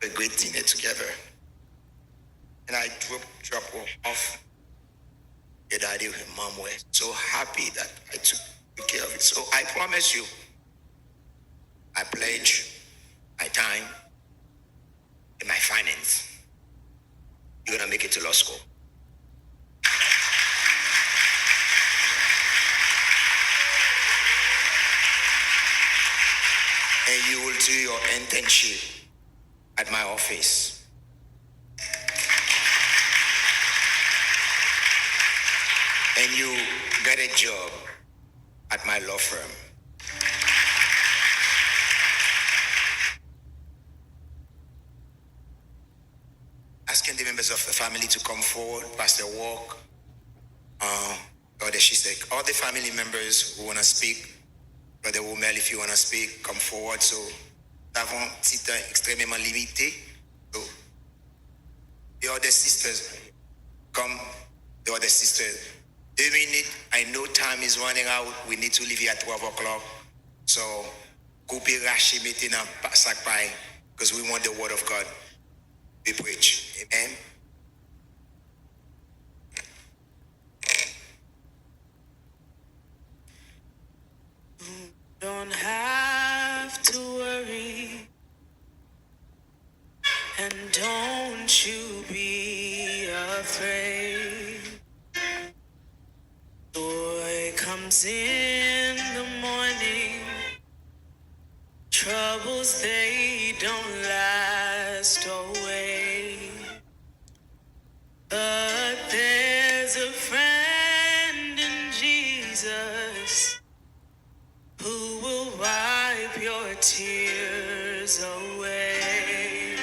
a great dinner together. And I drop off. Your daddy and mom were so happy that I took good care of it. So I promise you, I pledge my time and my finance. You're gonna make it to law school. And you will do your internship at my office. And you get a job at my law firm. Asking the members of the family to come forward, Pastor Walk, Brother Shisek, all the family members who want to speak, Brother Womel, if you want to speak, come forward. So, nous avons un petit temps extrêmement limité. So, the other sisters, come, the other sisters. 2 minutes, I know time is running out. We need to leave here at 12 o'clock. So, coupe rashi mettez dans sac paille, because we want the word of God to be preached. Amen. Don't have to worry, and don't you be afraid. Joy comes in the morning, troubles they don't last away. But there's a friend in Jesus who will wipe your tears away.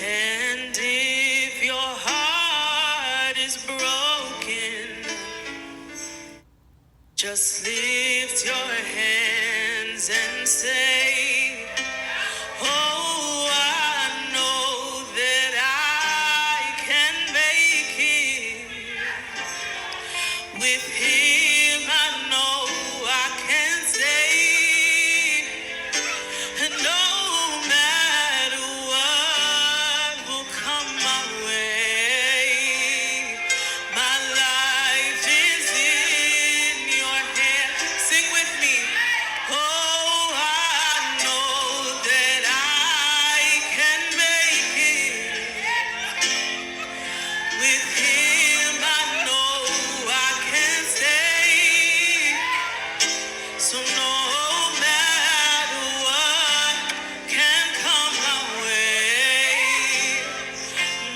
And if your heart is broken, just lift your hands and say, oh, I know that I can make it. With him I know I can say, and no matter what will come my way, my life is in your hand. Sing with me. Oh, I know that I can make it. With him I know I can stay. So no matter what can come my way,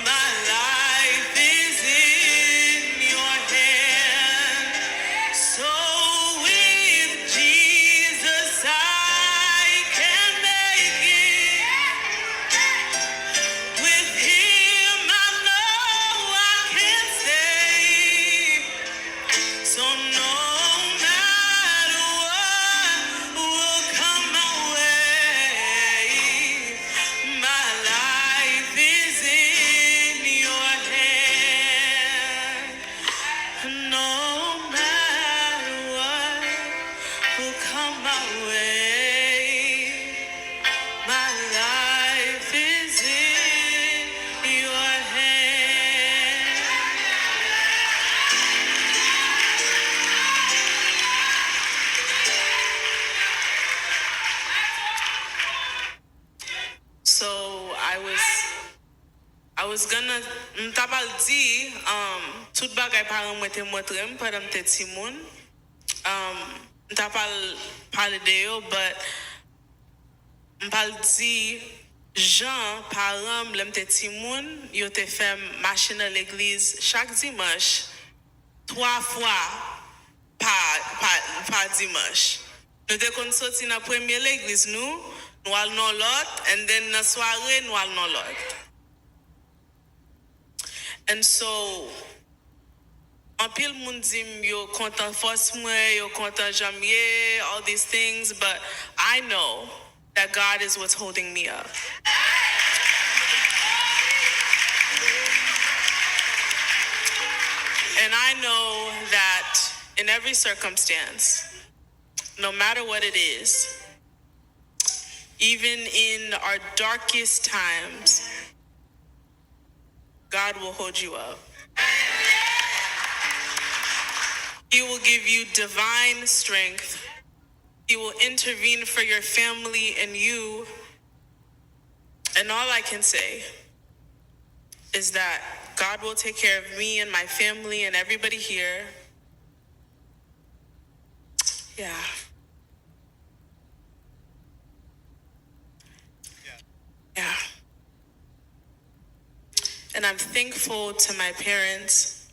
my life is in your hand. So with Jesus I can make it. With him I know I can stay. So no matter what will come my way, my life is in your hand. No matter what will come my way, my life is in your hand. So I was gonna m'tapal di tout bagay parent mwen te montre m pendant m'te ti moun. M'tapal parle de yo, but m'pal di Jean parent lèm te ti moun, yo te fè marcher dans l'église chaque dimanche 3 fois par dimanche. Nous te kon sorti dans première l'église nous al non l'autre, and then dans soirée nous al non l'autre. And so, en pile moun di yo kontan force mwen, yo kontan jamye, all these things, but I know that God is what's holding me up. And I know that in every circumstance, no matter what it is, Even in our darkest times, God will hold you up. He will give you divine strength. He will intervene for your family and you. And all I can say is that God will take care of me and my family and everybody here. Yeah. Yeah. And I'm thankful to my parents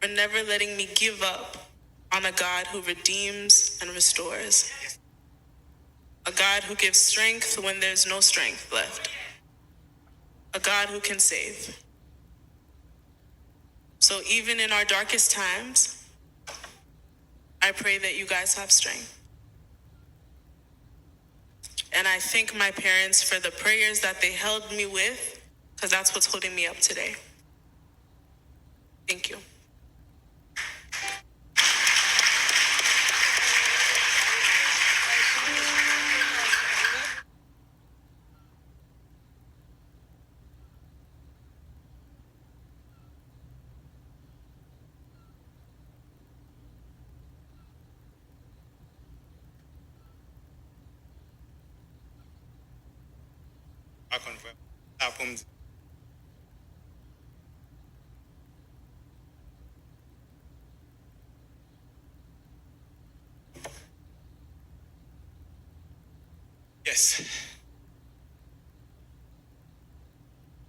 for never letting me give up on a God who redeems and restores. A God who gives strength when there's no strength left. A God who can save. So even in our darkest times, I pray that you guys have strength. And I thank my parents for the prayers that they held me with, because that's what's holding me up today. Thank you. Yes.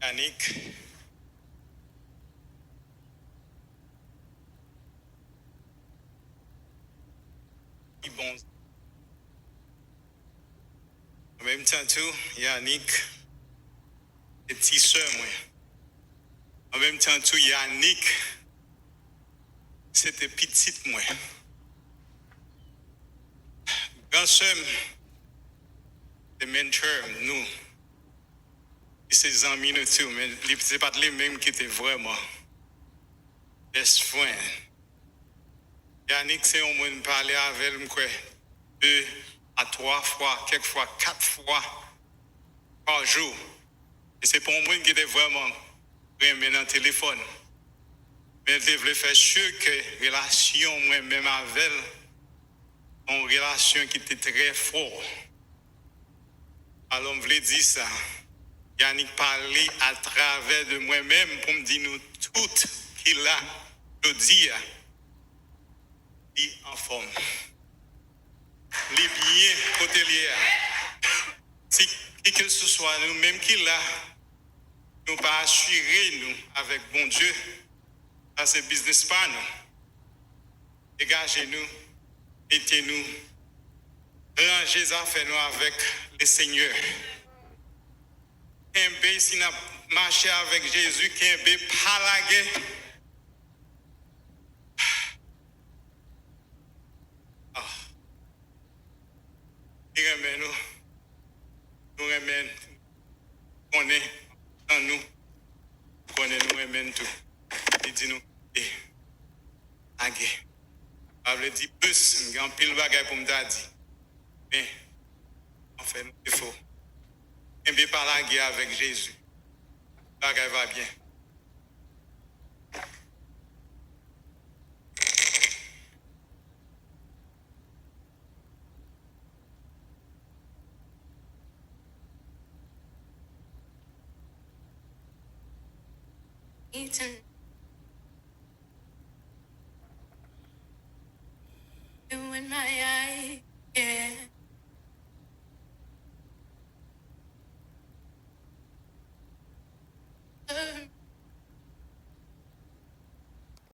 Yannick. Bon. En même temps, tout, Yannick, petit soeur, moi. En même temps, tout, Yannick, c'était petite, moi. Grand soeur, the mentor, nous, ses amis, nous, tout, mais c'est pas les mêmes qui étaient vraiment best friend. Yannick, c'est un monde parler avec moi, 2 à 3 fois, quelquefois 4 fois par jour. Et c'est pour un monde qui était vraiment aimé dans le téléphone. Mais je voulais faire sûr que la relation, moi-même avec elle, une relation qui était très forte. Alors, je voulais dire ça. Yannick parlait à travers de moi-même pour me dire nous toutes qu'il a, je dis, en forme. Les biens côté lié. Si qui que ce soit nous-mêmes qui là, nous pas assurer nous avec bon Dieu, dans ce business pas nous. Dégagez-nous, mettez-nous, rangez les affaires nous avec le Seigneur. Qu'un si n'a marché avec Jésus, qu'un bé pas lagué. Nous remène, on est dans nous, nous remène tout. Il dit nous, agé. Je dit plus, il y a un pile bagay pour me dire. Mais, en fait, il faut. On ne peut pas la guerre avec Jésus. La guerre va bien. You in my eye, yeah.